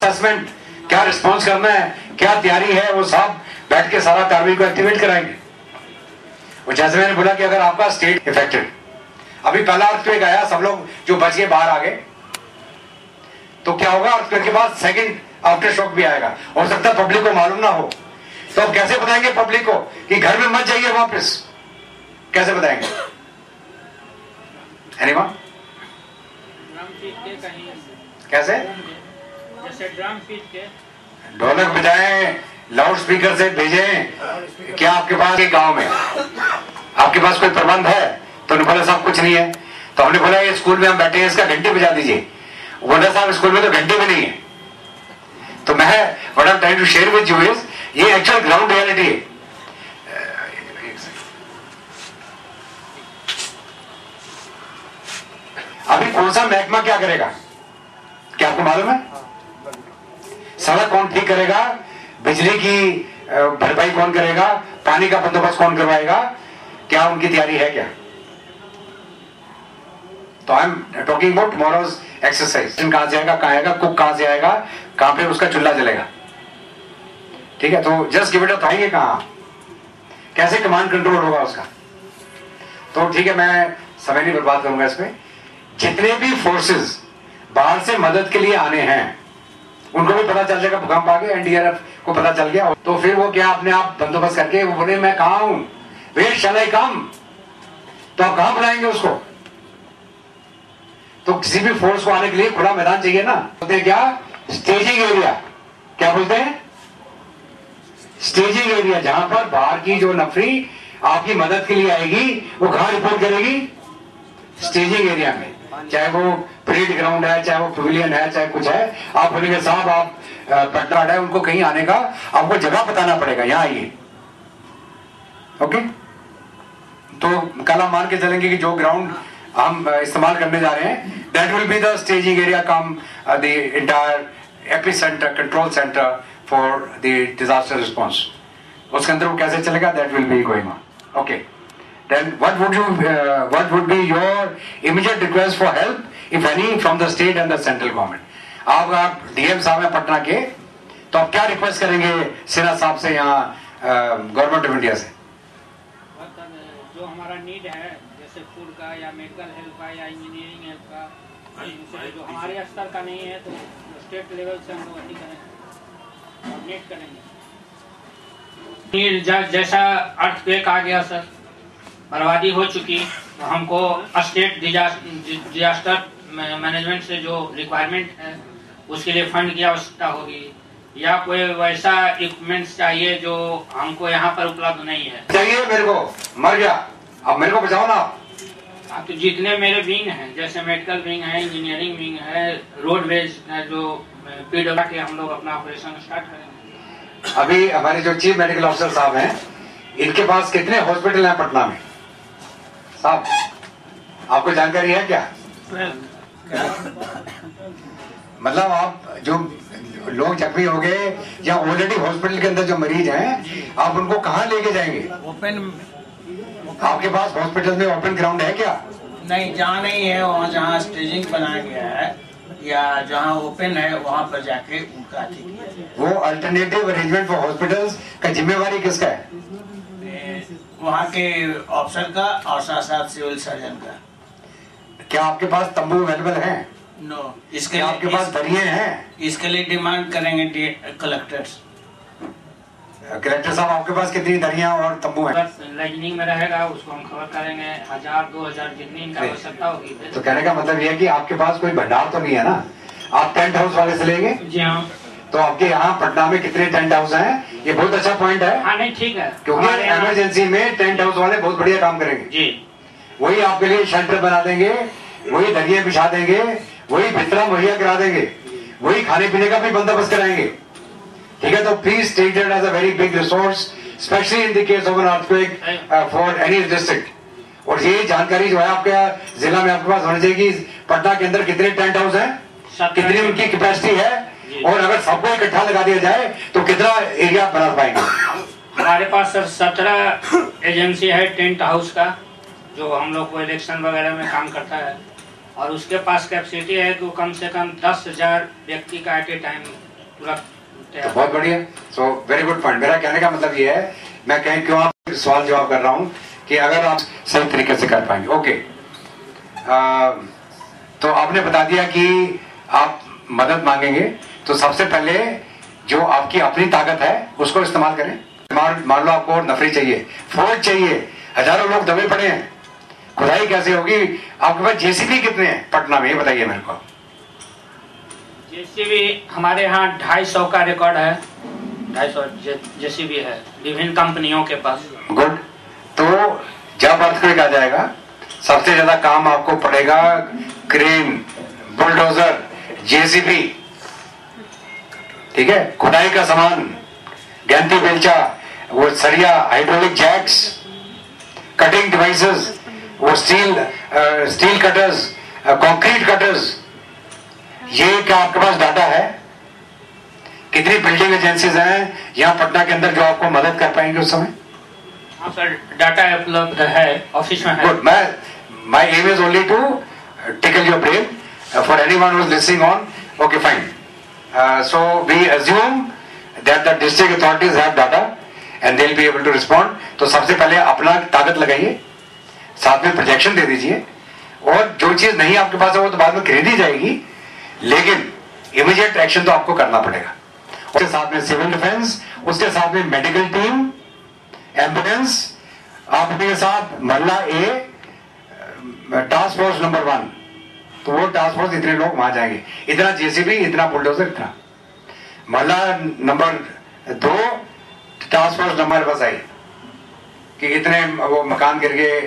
Assessment, क्या response करना है, क्या तैयारी है, वो सब बैठ के सारा कार्रवाई को एक्टिवेट कराएंगे। और जैसे मैंने बोला कि अगर आपका स्टेट इफेक्टेड, अभी पहला अर्थक्वेक आया, सब लोग जो बच गए बाहर आ गए, तो क्या होगा, अर्थक्वेक के बाद सेकंड आफ्टर शॉक भी आएगा। हो सकता है पब्लिक को मालूम ना हो, तो अब कैसे बताएंगे पब्लिक को कि घर में मत जाइए वापस, कैसे बताएंगे? एनीवन? कैसे? जैसे ड्रम पीट के ढोलक बजाएं, लाउड स्पीकर से भेजें। क्या आपके पास एक गांव में आपके पास कोई प्रबंध है? तो उन्होंने बोला साहब कुछ नहीं है। तो हमने बोला ये स्कूल में हम बैठे हैं, इसका घंटी बजा दीजिए। बोला साहब स्कूल में तो घंटी भी नहीं है। तो मैं what I am trying to share with you is, ये एक्चुअल ग्राउंड रियलिटी है। अभी कौन सा महकमा क्या करेगा, क्या आपको मालूम है? सड़क कौन ठीक करेगा, बिजली की भरपाई कौन करेगा, पानी का बंदोबस्त कौन करवाएगा, क्या उनकी तैयारी है क्या? तो I am talking about tomorrow's exercise. कहां से आएगा, कहां आएगा, कुक कहां से आएगा, कहां पे उसका चूल्हा जलेगा, ठीक है? तो जस्ट गिव इट अ थाएंगे कहां, कैसे कमांड कंट्रोल होगा उसका। तो ठीक है, मैं समय नहीं बर्बाद करूंगा इसमें। जितने भी फोर्सेस बाहर से मदद के लिए आने हैं उनको भी पता चल जाएगा, भूकंप आ गया, एनडीआरएफ को पता चल गया, तो फिर वो क्या अपने आप बंदोबस्त करके वो बोले मैं कहां हूं, वेयर शैल आई कम, तो आप कहां बुलाएंगे उसको? तो किसी भी फोर्स को आने के लिए खुला मैदान चाहिए ना। बोलते हैं क्या, स्टेजिंग एरिया, क्या बोलते हैं? स्टेजिंग एरिया, जहां पर बाहर की जो नफरी आपकी मदद के लिए आएगी वो कहां रिपोर्ट करेगी? स्टेजिंग एरिया में। चाहे वो परेड ग्राउंड है, चाहे वो पवेलियन है, चाहे कुछ है, आप बोलेंगे साहब आप पटना है, उनको कहीं आने का आपको जगह बताना पड़ेगा, यहां आइए। ओके, तो कल हम मान के चलेंगे कि जो ग्राउंड हम इस्तेमाल करने जा रहे हैं, that will be the staging area come the entire epicentre, control centre for the disaster response. उसके अंदर वो कैसे चलेगा, that will be going on. Okay, then what would be your immediate request for help if any from the state and the central government? आप DM साहब हैं पटना के, तो आप क्या रिक्वेस्ट करेंगे सिन्हा साहब से, यहाँ गवर्नमेंट ऑफ इंडिया से? जो हमारा नीड है, जैसे फूड का या मेडिकल हेल्प का या इंजीनियरिंग हेल्प का, जो हमारे स्तर का नहीं है तो स्टेट लेवल से हम लोग अति करेंगे, कोऑर्डिनेट करेंगे। जैसा अर्थक्वेक आ गया सर, बर्बादी हो चुकी, तो हमको स्टेट डिजास्टर मैनेजमेंट से जो रिक्वायरमेंट है उसके लिए फंड की आवश्यकता होगी, या कोई वैसा इक्विपमेंट्स चाहिए जो हमको यहाँ पर उपलब्ध नहीं है। चाहिए मेरे को, मर गया, अब मेरे को बचाओ ना आप। तो जितने मेरे विंग हैं, जैसे मेडिकल विंग है, इंजीनियरिंग विंग है, रोडवेज है, जो पीडब्ल्यू के हम लोग अपना ऑपरेशन स्टार्ट करेंगे। अभी हमारे जो चीफ मेडिकल ऑफिसर साहब हैं, इनके पास कितने हॉस्पिटल हैं पटना में साहब, आपको जानकारी है क्या? मतलब आप जो लोग जख्मी हो गए या ऑलरेडी हॉस्पिटल के अंदर जो मरीज हैं, आप उनको कहाँ लेके जाएंगे? ओपन, आपके पास हॉस्पिटल में ओपन ग्राउंड है क्या? नहीं, जहाँ नहीं है वहाँ, जहाँ स्टेजिंग बनाया गया है या जहाँ ओपन है वहाँ पर जाके उनका ठीक। वो अल्टरनेटिव अरेंजमेंट फॉर हॉस्पिटल्स का जिम्मेवारी किसका है? वहाँ के ऑफिसर का और साथ साथ सिविल सर्जन का। क्या आपके पास तंबू अवेलेबल है? नो, इसके आपके पास दरिये हैं? इसके लिए डिमांड करेंगे कलेक्टर्स। कलेक्टर साहब आपके पास कितनी दरियां और तंबू हैं? लाइनिंग में रहेगा, उसको हम खबर करेंगे, 1000-2000 जितनी इनका आवश्यकता होगी। तो कहने का मतलब यह है कि आपके पास कोई भंडार तो नहीं है ना, आप टेंट हाउस वाले से लेंगे? जी हाँ। तो आपके यहाँ पटना में कितने टेंट हाउस हैं? ये बहुत अच्छा पॉइंट है। हाँ नहीं ठीक है, क्योंकि इमरजेंसी में टेंट हाउस वाले बहुत बढ़िया काम करेंगे जी। वही आपके लिए शेल्टर बना देंगे, वही दरिये बिछा देंगे, वही बिस्तरा मुहैया करा देंगे, वही खाने पीने का भी बंदोबस्त कराएंगे, ठीक है? तो please take it as a very big resource, specially in the case of an earthquake for any district. और ये जानकारी जो है आपके जिला में आपके पास होनी चाहिए कि पटना के अंदर कितने टेंट हाउस हैं, कितनी उनकी कैपेसिटी है, और अगर सबको इकट्ठा लगा दिया जाए तो कितना एरिया बना पाएंगे। हमारे पास सर 17 एजेंसी है टेंट हाउस का, जो हम लोग को इलेक्शन वगैरह में काम करता है, और उसके पास कैपेसिटी है तो कम से कम 10,000 व्यक्ति का एट ए टाइम पूरा तो बहुत बढ़िया। So very good point. मेरा कहने का मतलब ये है, मैं कहीं क्यों आप सवाल जवाब कर रहा हूँ कि अगर आप सही तरीके से कर पाएंगे। ओके, तो आपने बता दिया कि आप मदद मांगेंगे, तो सबसे पहले जो आपकी अपनी ताकत है उसको इस्तेमाल करें। मान लो आपको नफरी चाहिए, फौज चाहिए, हजारों लोग दबे पड़े हैं, खुदाई कैसे होगी? आपके पास जेसीबी कितने हैं पटना में, ये बताइए मेरे को। जेसीबी हमारे यहाँ 250 का रिकॉर्ड है, 250 जेसीबी है विभिन्न कंपनियों के पास। गुड। तो जब अर्थक्वेक आ जाएगा, सबसे ज्यादा काम आपको पड़ेगा क्रेन, बुलडोजर, जेसीबी, ठीक है, खुदाई का सामान, गैंती बेलचा, वो सरिया, हाइड्रोलिक जैक्स, कटिंग डिवाइसेस, वो स्टील कटर्स, कंक्रीट कटर्स। ये क्या आपके पास डाटा है? कितनी बिल्डिंग एजेंसीज हैं यहाँ पटना के अंदर जो आपको मदद कर पाएंगे उस समय? हाँ सर, डाटा उपलब्ध है, ऑफिस में है। Good. My aim is only to tickle your brain for anyone who is listening on. Okay, fine. So we assume that the district authorities have data and they'll be able to respond. तो सबसे पहले अपना ताकत लगाइए, साथ में projection दे दीजिए, और जो चीज नहीं आपके पास है वो तो बाद में खरीदी जाएगी, लेकिन इमीडिएट एक्शन तो आपको करना पड़ेगा। उसके साथ में सिविल डिफेंस, उसके साथ में मेडिकल टीम, एम्बुलेंस, आपके साथ मोहल्ला ए टास्क फोर्स नंबर 1, तो वो टास्क फोर्स इतने लोग वहां जाएंगे, इतना जेसीबी, इतना बुलडोजर, इतना। मोहल्ला नंबर 2 टास्क फोर्स नंबर बस आई कि इतने वो मकान गिर गए,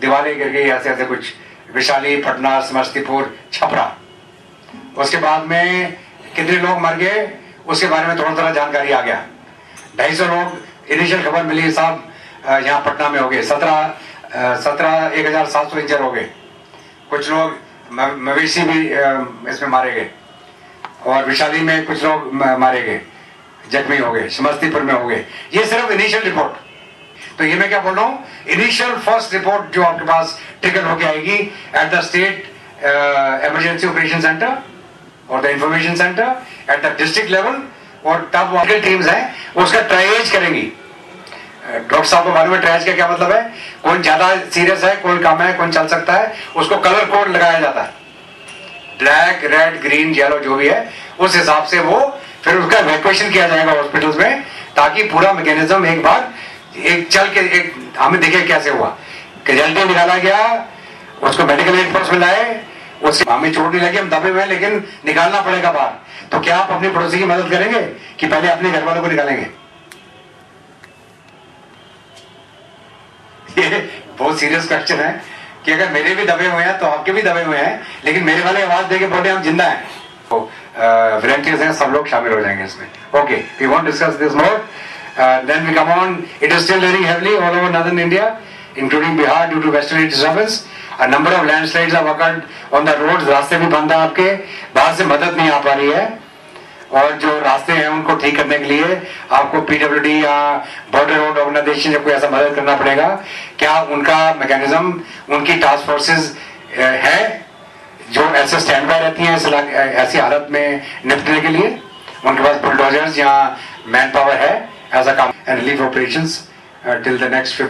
दीवारें गिर गई, ऐसे ऐसे कुछ, वैशाली, पटना, समस्तीपुर, छपरा। उसके बाद में कितने लोग मर गए उसके बारे में थोड़ा थोड़ा जानकारी आ गया। 250 लोग इनिशियल खबर मिली साहब यहाँ पटना में हो गए, 17,700 इंजर हो गए, कुछ लोग मवेशी भी इसमें मारे गए, और वैशाली में कुछ लोग मारे गए, जख्मी हो गए, समस्तीपुर में हो गए। ये सिर्फ इनिशियल रिपोर्ट। तो ये मैं क्या बोल रहा हूँ, इनिशियल फर्स्ट रिपोर्ट जो आपके पास ट्रिगर होके आएगी at the state emergency operation centre और the information centre at the district level, और तब मेडिकल टीम्स हैं उसका ट्रायज करेंगी। डॉक्टर साहब को मालूम है ट्रायज का क्या मतलब है? कौन ज्यादा सीरियस है, कौन कम है, कौन चल सकता है, उसको कलर कोड लगाया जाता है, ब्लैक, रेड, ग्रीन, येलो जो भी है, उस हिसाब से वो फिर उसका इवैक्यूएशन किया जाएगा हॉस्पिटल्स में, ताकि पूरा मैकेनिज्म एक बार एक चल के एक हमें देखे कैसे हुआ। कैजुअल्टी निकाला गया, उसको मेडिकल एड फोर्स में लाए, उससे हमें चोट नहीं लगी, हम दबे हुए, लेकिन निकालना पड़ेगा बाहर। तो क्या आप अपने पड़ोसी की मदद करेंगे कि पहले अपने घर वालों को निकालेंगे? ये बहुत सीरियस क्वेश्चन है कि अगर मेरे भी दबे हुए हैं तो आपके भी दबे हुए हैं, लेकिन मेरे वाले आवाज देके बोले हम जिंदा हैं, तो वॉलंटियर्स हैं, सब लोग शामिल हो जाएंगे इसमें। Okay, we want discuss this more, then we come on. It is still raining heavily all over northern India including Bihar due to westerly disturbance. A number of landslides have occurred on the roads. रास्ते भी बंद है आपके, बाहर से मदद नहीं आ पा रही है, और जो रास्ते हैं उनको ठीक करने के लिए आपको पीडब्ल्यूडी या बॉर्डर रोड ऑर्गेनाइजेशन जब कोई ऐसा मदद करना पड़ेगा, क्या उनका मैकेनिज्म, उनकी टास्क फोर्सेस है जो ऐसे स्टैंड बाय रहती हैं ऐसी हालत में निपटने के लिए? उनके पास बुलडोजर्स या मैन पावर है ऐसा काम? And relief operations till the next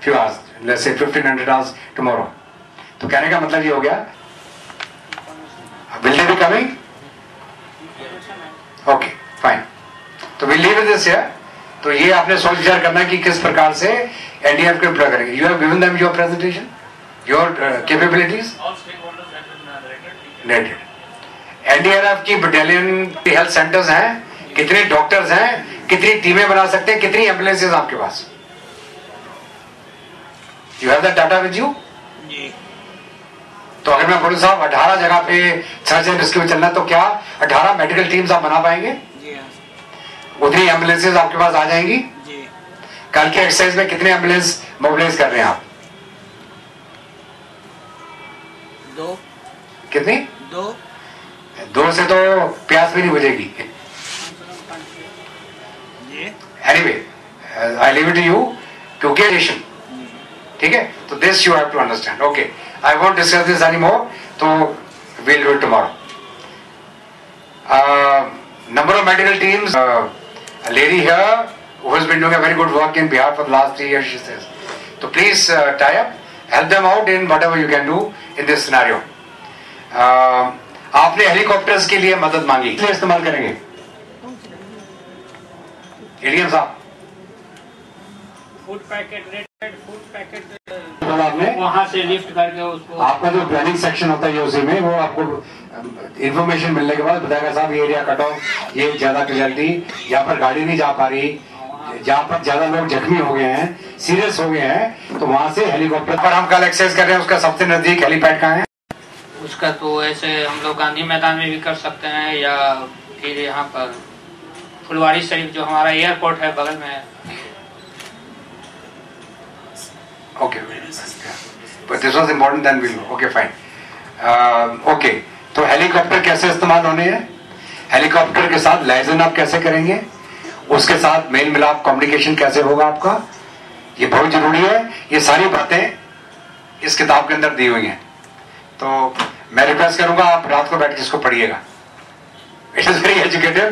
few hours, let's say 1500 hours tomorrow. तो कहने का मतलब ये हो गया, will they be coming? Okay, fine. तो we'll leave this here. तो ये आपने सोच विचार करना कि किस प्रकार से एनडीआरएफ को इम्प्लॉय करेंगे। You have given them your presentation, your capabilities. All stakeholders have been rated. NDRF की बटालियन हेल्थ सेंटर्स हैं, कितने डॉक्टर्स हैं, कितनी टीमें बना सकते हैं, कितनी एम्बुलेंसेज आपके पास? You have that data with you? तो अगर मैं बोलूं साहब 18 जगह पे सर्च एंड रेस्क्यू चलना, तो क्या 18 मेडिकल टीम्स आप बना पाएंगे? जी हाँ। उतनी एम्बुलेंसेज आपके पास आ जाएंगी? जी। कल के एक्सरसाइज में कितने एम्बुलेंस मोबिलाइज कर रहे हैं आप? 2। कितनी? 2 से तो प्यास भी नहीं बुझेगी। Anyway, I leave it to you, क्योंकि ठीक है, तो this you have to understand. Okay, I won't discuss this any more, तो we'll do it tomorrow. number of medical teams, a lady here who has been doing a very good work in Bihar for the last 3 years, she says. So please tie up, help them out in whatever you can do in this scenario. आपने helicopters के लिए मदद मांगी, इसलिए इस्तेमाल करेंगे। ADM साहब, food packet आपने वहाँ से लिफ्ट करके उसको, आपका जो प्लानिंग सेक्शन होता है उसी में, वो आपको इंफॉर्मेशन मिलने के बाद बताएगा साहब ये एरिया कट ऑफ, ये ज्यादा क्लियरिटी, यहाँ पर गाड़ी नहीं जा पा रही, जहाँ पर ज्यादा लोग जख्मी हो गए हैं, सीरियस हो गए हैं, तो वहाँ से हेलीकॉप्टर पर हम कल एक्सेस कर रहे हैं। उसका सबसे नजदीक हेलीपैड कहाँ है? उसका तो ऐसे हम लोग गांधी मैदान में भी कर सकते हैं, या फिर यहाँ पर फुलवारी शरीफ जो हमारा एयरपोर्ट है बगल में है। Okay, but this was important, then we'll, okay, fine. Okay, तो हेलीकॉप्टर कैसे इस्तेमाल होने हैं? हेलीकॉप्टर के साथ लाइजन आप कैसे करेंगे? उसके साथ मेल मिलाप कम्युनिकेशन कैसे होगा आपका? ये बहुत जरूरी है। ये सारी बातें इस किताब के अंदर दी हुई हैं। तो मैं रिक्वेस्ट करूंगा आप रात को बैठ के इसको पढ़िएगा। It is very educative.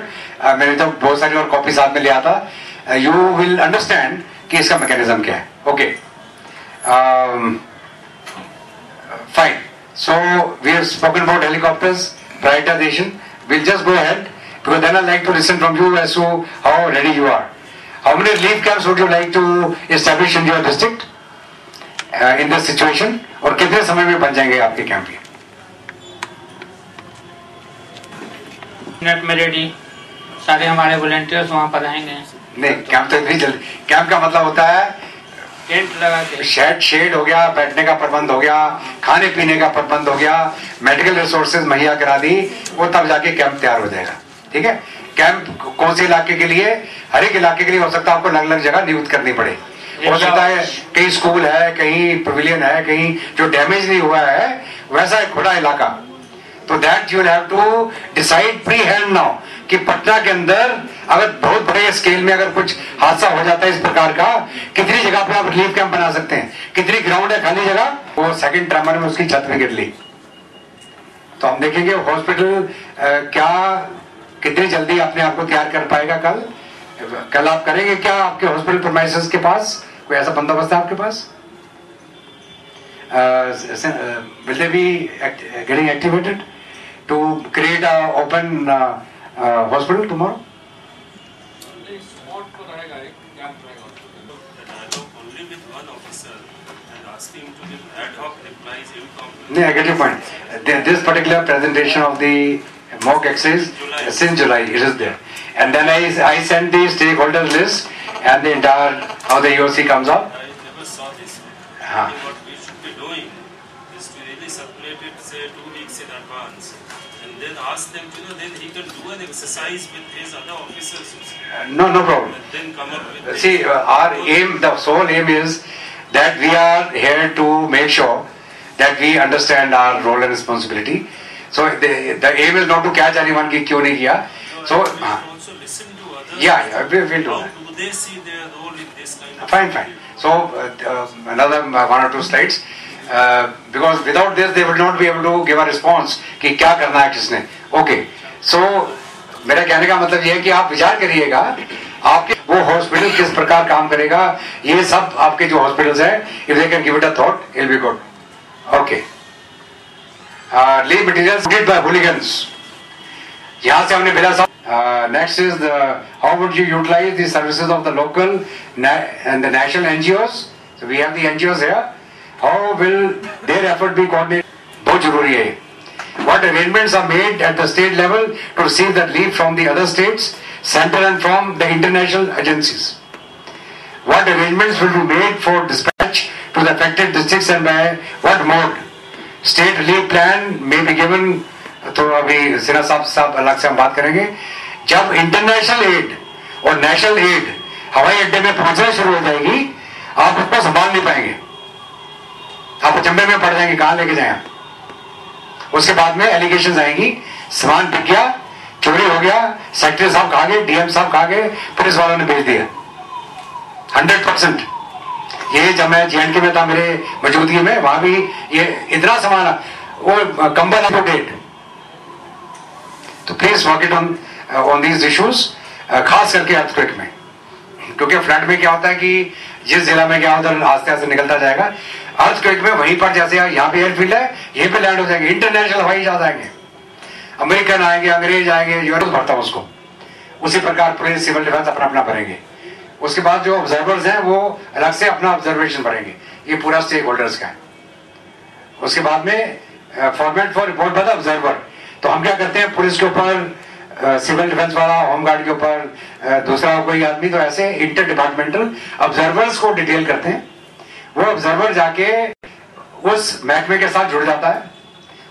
मैंने तो बहुत सारी और कॉपी साथ में लिया था। यू विल अंडरस्टैंड कि इसका मैकेनिज्म क्या है। Okay, fine. So we have spoken about helicopters, prioritization. We'll just go ahead because then I'd like to listen from you as to how ready you are. How many relief camps would you like to establish in your district in this situation? और कितने समय में बन जाएंगे आपके camp ये? Minute में ready, सारे हमारे वॉलंटियर्स वहाँ पर रहेंगे। नहीं, कैंप तो इतनी जल्दी, कैंप का मतलब होता है टेंट लगा के, शेड हो गया, बैठने का प्रबंध हो गया, खाने पीने का प्रबंध हो गया, मेडिकल रिसोर्सेज मुहैया करा दी, वो तब जाके कैंप तैयार हो जाएगा। ठीक है, कैंप कौन से इलाके के लिए? हर एक इलाके के लिए हो सकता है आपको अलग अलग जगह नियुक्त करनी पड़े। हो सकता है कहीं स्कूल है, कहीं पवेलियन है, कहीं जो डैमेज नहीं हुआ है वैसा एक खुला इलाका। तो that you will have to decide pre hand now कि पटना के अंदर अगर बहुत बड़े स्केल में अगर कुछ हादसा हो जाता है इस प्रकार का, कितनी जगह पे आप रिलीफ कैंप बना सकते हैं, कितनी ग्राउंड है खाली जगह। वो सेकंड ट्रैमर में उसकी छत में गिर ली, तो हम देखेंगे हॉस्पिटल क्या कितनी जल्दी अपने आप को तैयार कर पाएगा। कल आप करेंगे क्या आपके हॉस्पिटल प्रीमाइसेस के पास कोई ऐसा बंदोबस्त है आपके पास? will they be getting activated to create a open hospital tomorrow? No, I get your point. This particular presentation of the mock exercise since July it is there, and then I send the stakeholders list and the entire how the EOC comes up. I never saw this. What we should be doing is to really circulate it, say 2 weeks in advance, and then ask them, then he can do an exercise with his other officers. No problem. And then come up with. See, our aim, the sole aim is that we are here to make sure that we understand our role and responsibility. So the aim is not to catch anyone ki kyun nahi kiya. So we also listen to others. Yeah, we will do How that. do they see their role in this kind of? Fine. So another 1 or 2 slides. Because without this they will not be able to give a response कि क्या करना है किसने. Okay. So मेरा कहने का मतलब ये है कि आप विचार करिएगा आपके वो हॉस्पिटल किस प्रकार काम करेगा. ये सब आपके जो हॉस्पिटल्स हैं, if they can give it a thought, it will be good. Okay. Leave materials did by hooligans. यहाँ से हमने भेजा सब. Next is how would you utilize the services of the local and the national NGOs? So we have the NGOs here. How will their effort be coordinated? बहुत जरूरी है. What arrangements are made at the state level to receive that leave from the other states, center and from the international agencies? What arrangements will be made for dispatch to the affected districts and by what mode? State relief plan may be given. तो अभी सिन्हा साहब अलग से हम बात करेंगे. जब international add और नेशनल एड हवाई अड्डे में पहुंचना शुरू हो जाएगी, आप उसको संभाल नहीं पाएंगे, आप अचंभे में पड़ जाएंगे, कहां लेके जाएं. उसके बाद में एलिगेशंस आएंगी, सामान बिक गया, चोरी हो गया, सेक्रेटरी साहब खा गए, डीएम साहब खा गए, पुलिस वालों ने भेज दिया. 100%. ये जब मैं JNK में था मेरे मौजूदगी में, वहां भी ये इतना सामान वो कंबल अपडेट. तो please work it on on these issues, खास करके अर्थक्वेक में, क्योंकि फ्लड में क्या होता है कि जिस जिला में क्या उधर आस्ते आस्ते निकलता जाएगा। अर्थक्वेक में वहीं पर जैसे यहाँ पे एयरफील्ड है, यहीं पे लैंड हो जाएंगे, इंटरनेशनल हवाई जहाज आएंगे, अमेरिकन आएंगे, अंग्रेज आएंगे, यूरोप भरता है उसको। उसी प्रकार पुलिस सिविल डिफेंस अपना अपना भरेंगे। उसके बाद जो ऑब्जर्वर्स हैं वो अलग से अपना ऑब्जर्वेशन भरेंगे। ये पूरा स्टेक होल्डर्स का है। उसके बाद में format for report by the observer. तो हम क्या करते हैं, पुलिस के ऊपर, सिविल डिफेंस वाला, होमगार्ड के ऊपर दूसरा कोई आदमी, तो ऐसे इंटर डिपार्टमेंटल ऑब्जर्वर्स को डिटेल करते हैं। वो ऑब्जर्वर जाके उस महकमे के साथ जुड़ जाता है,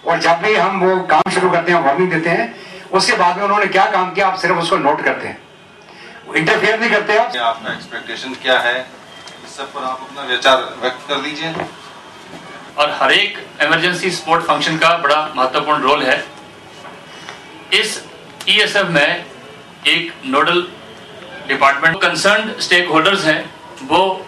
और जब भी हम वो काम शुरू करते हैं, वार्निंग देते हैं, उसके बाद में उन्होंने क्या काम किया आप सिर्फ उसको नोट करते हैं, इंटरफेयर नहीं करते आप। आपका एक्सपेक्टेशन क्या है, इस सब पर आप अपना विचार व्यक्त कर दीजिए। और हर एक इमरजेंसी सपोर्ट फंक्शन का बड़ा महत्वपूर्ण रोल है। इस ईएसएफ में एक nodal department, concerned stakeholders हैं, वो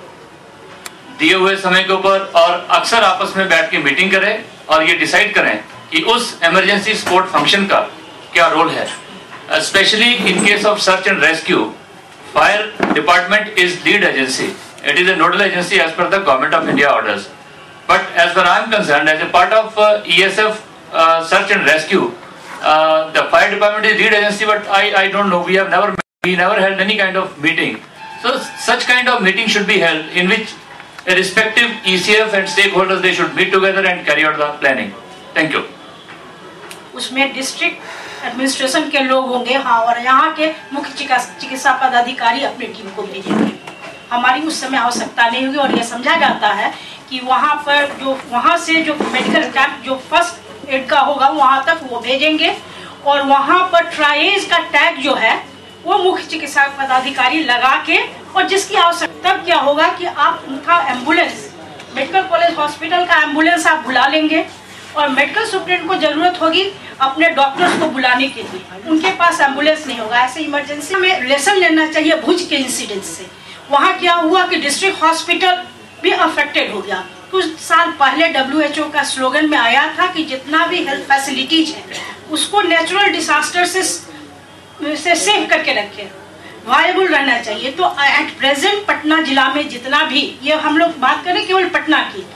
दिए हुए समय के ऊपर और अक्सर आपस में बैठ के मीटिंग करें और ये डिसाइड करें कि उस इमरजेंसी सपोर्ट फंक्शन का क्या रोल है। Specially in case of search and rescue, fire department is lead agency, it is a nodal agency as per the government of India orders. But as far I am concerned, as a part of ESF search and rescue, the fire department is lead agency. But I don't know. We never held any kind of meeting. So such kind of meeting should be held in which a respective ECF and stakeholders they should meet together and carry out the planning. Thank you. उसमें district administration के लोग होंगे, हाँ, और यहाँ के मुख्य चिकित्सा पदाधिकारी अपनी टीम को भेजेंगे। हमारी उस समय आवश्यकता नहीं होगी, और यह समझा जाता है कि वहाँ पर जो वहाँ से जो मेडिकल कैंप जो फर्स्ट एड का होगा वहाँ तक वो भेजेंगे, और वहाँ पर ट्राइज का टैग जो है वो मुख्य चिकित्सा पदाधिकारी लगा के, और जिसकी आवश्यकता क्या होगा कि आप उनका एम्बुलेंस, मेडिकल कॉलेज हॉस्पिटल का एम्बुलेंस आप बुला लेंगे, और मेडिकल सुप्रीडेंट को जरूरत होगी अपने डॉक्टर्स को बुलाने के लिए, उनके पास एम्बुलेंस नहीं होगा। ऐसे इमरजेंसी में लेसन लेना चाहिए भुज के इंसिडेंट से। वहाँ क्या हुआ कि डिस्ट्रिक्ट हॉस्पिटल भी अफेक्टेड हो गया। कुछ साल पहले WHO का स्लोगन में आया था कि जितना भी हेल्थ फैसिलिटीज है उसको नेचुरल डिजास्टर से सेव करके रखें, वायबल रहना चाहिए। तो एट प्रेजेंट पटना जिला में जितना भी, ये हम लोग बात करें केवल पटना की,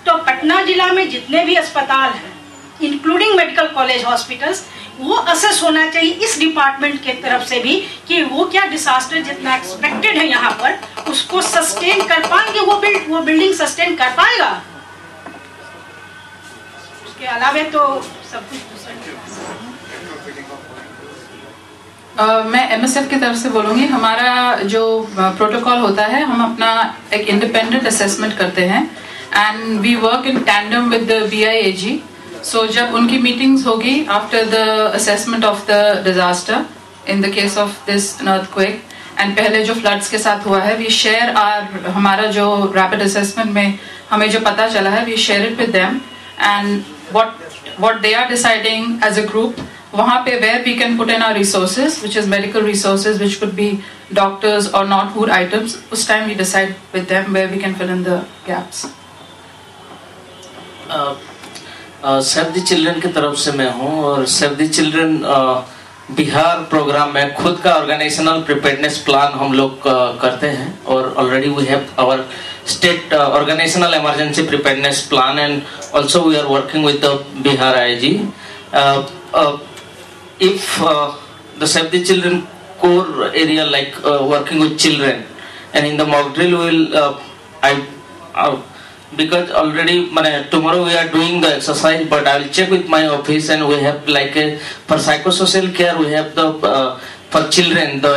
तो पटना जिला में जितने भी अस्पताल हैं इंक्लूडिंग मेडिकल कॉलेज हॉस्पिटल्स, वो असेस होना चाहिए इस डिपार्टमेंट के तरफ से भी कि वो क्या डिजास्टर जितना एक्सपेक्टेड है यहाँ पर उसको सस्टेन कर पाएंगे, वो बिल्डिंग सस्टेन कर पाएगा। उसके अलावा तो सब कुछ मैं MSF की तरफ से बोलूँगी। हमारा जो प्रोटोकॉल होता है, हम अपना एक इंडिपेंडेंट असेसमेंट करते हैं, and we work in tandem with the BIAG। So जब उनकी मीटिंग्स होगी after the assessment of the disaster in the case of this earthquake, and पहले जो फ्लड्स के साथ हुआ है, वी शेयर हमारा जो रैपिड असेसमेंट में हमें जो पता चला है, we share it with them, and what they are deciding as a group, वहाँ पे where we can put in our resources which is medical resources which could be doctors और नॉट फूड आइटम्स, उस time we decide with them where we can fill in the gaps. Save the children की तरफ से मैं हूँ, और save the children Bihar program में खुद का ऑर्गेनाइजेशनल प्रिपेयर्डनेस प्लान हम लोग करते हैं, और already we have our state organisational emergency preparedness plan, and also we are working with the Bihar IIG। If the Save the Children core area, like working with children, and in the mock drill we will because already tomorrow we are doing the exercise, but I will check with my office, and we have like for psychosocial care we have the for children the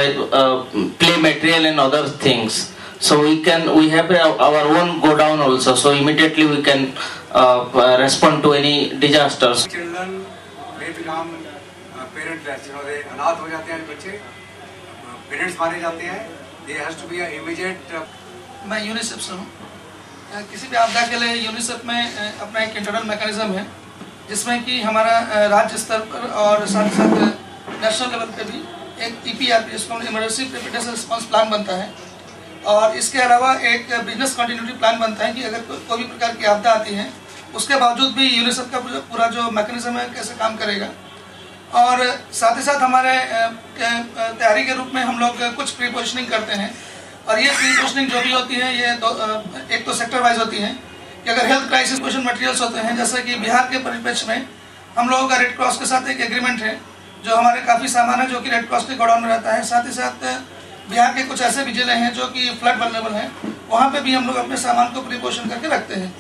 play material and other things, so we have our own go down also, so immediately we can respond to any disasters. Children may become parentless, अनाथ हो जाते हैं बच्चे, parents मारे जाते हैं, there has to be an immediate। मैं UNICEF से हूँ। किसी भी आपदा के लिए यूनिसेफ में अपना एक इंटरनल मैकेनिज्म है, जिसमें कि हमारा राज्य स्तर पर और साथ साथ नेशनल लेवल पे भी एक EPRP, जिसको इमरजेंसी प्रिपेयर्डनेस रिस्पांस प्लान बनता है, और इसके अलावा एक बिजनेस कंटिन्यूटी प्लान बनता है कि अगर कोई भी प्रकार की आपदा आती है, उसके बावजूद भी यूनिसेफ का पूरा जो मैकेनिज्म है कैसे काम करेगा। और साथ ही साथ हमारे तैयारी के रूप में हम लोग कुछ प्री पोजिशनिंग करते हैं। और ये प्री पोजिशनिंग जो भी होती है ये एक तो सेक्टर वाइज होती है कि अगर हेल्थ क्राइसिस पोजिशन मटेरियल्स होते हैं, जैसे कि बिहार के परिप्रेक्ष्य में हम लोगों का रेड क्रॉस के साथ एक एग्रीमेंट है, जो हमारे काफ़ी सामान है जो कि रेड क्रॉस के गोडाउन में रहता है। साथ ही साथ बिहार के कुछ ऐसे भी जिले हैं जो कि फ्लड वल्नरेबल हैं, वहाँ पे भी हम लोग अपने सामान को प्री पोजिशन करके रखते हैं।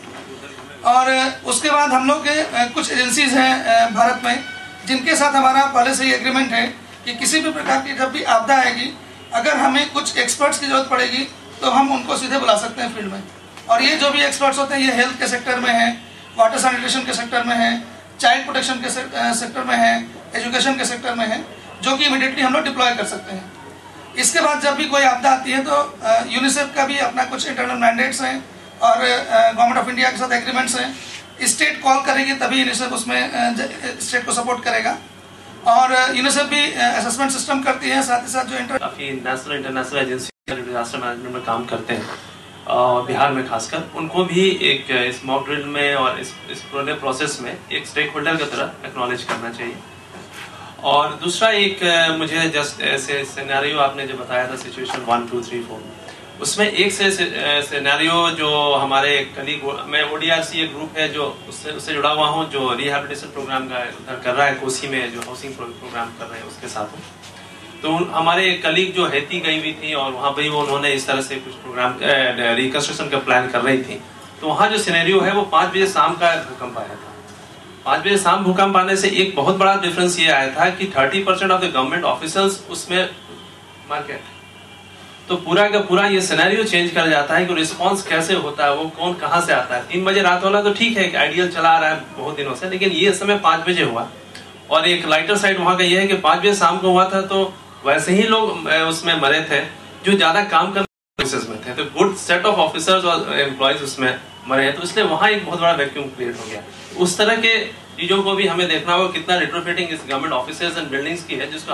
और उसके बाद हम लोग के कुछ एजेंसीज हैं भारत में जिनके साथ हमारा पहले से ही एग्रीमेंट है कि किसी भी प्रकार की जब भी आपदा आएगी, अगर हमें कुछ एक्सपर्ट्स की जरूरत पड़ेगी तो हम उनको सीधे बुला सकते हैं फील्ड में। और ये जो भी एक्सपर्ट्स होते हैं ये हेल्थ के सेक्टर में है, वाटर सैनिटेशन के सेक्टर में है, चाइल्ड प्रोटेक्शन के सेक्टर में है, एजुकेशन के सेक्टर में है, जो कि इमीडिएटली हम लोग डिप्लॉय कर सकते हैं। इसके बाद जब भी कोई आपदा आती है तो यूनिसेफ का भी अपना कुछ इंटरनल मैंडेट्स हैं और गवर्नमेंट ऑफ इंडिया के साथ एग्रीमेंट्स हैं। स्टेट कॉल करेगी तभी यूनिसेफ उसमें स्टेट को सपोर्ट करेगा। और यूनिसेफ भी असेसमेंट सिस्टम करती है, साथ ही साथ जो काफ़ी national international agency disaster management में काम करते हैं और बिहार में खासकर, उनको भी एक इस मॉक ड्रिल में और इस पूरे प्रोसेस में एक स्टेक होल्डर की तरह एक्नॉलेज करना चाहिए। और दूसरा एक मुझे जस्ट ऐसे सिनेरियो आपने जो बताया था सिचुएशन 1, 2, 3, 4, उसमें एक से सिनेरियो जो हमारे कलीग, मैं ODRC एक ग्रुप है जो उससे जुड़ा हुआ हूँ, जो रिहैबिलिटेशन प्रोग्राम का उधर कर रहा है, कोसी में जो हाउसिंग प्रोग्राम कर रहे हैं उसके साथ हूँ। तो हमारे एक कलीग जो हैती गई हुई थी और वहाँ पर वो उन्होंने इस तरह से कुछ प्रोग्राम रिकंस्ट्रक्शन का प्लान कर रही थी। तो वहाँ जो सिनेरियो है वो 5 बजे शाम का भूकंप आया था। 5 बजे शाम भूकंप आने से एक बहुत बड़ा डिफरेंस ये आया था कि 30% ऑफ द गवर्नमेंट ऑफिसर्स उसमें मार्केट, तो पूरा का पूरा ये सिनेरियो चेंज कर जाता है कि रिस्पांस कैसे होता है, वो कौन कहाँ से आता है। 3 बजे रात वाला तो ठीक है कि आइडियल चला आ रहा है बहुत दिनों से, लेकिन ये समय 5 बजे हुआ। और एक लाइटर साइड वहाँ का ये है कि 5 बजे शाम को हुआ था तो वैसे ही लोग उसमें मरे थे जो ज्यादा काम करने में थे, तो गुड सेट ऑफ ऑफिसर्स और एम्प्लॉयज उसमें मरे हैं, तो इसलिए वहाँ एक बहुत बड़ा वैक्यूम क्रिएट हो गया। उस तरह के चीजों को भी हमें देखना होगा कितना रिट्रोफिटिंग इस गवर्नमेंट ऑफिसर्स एंड बिल्डिंग्स की है जिसको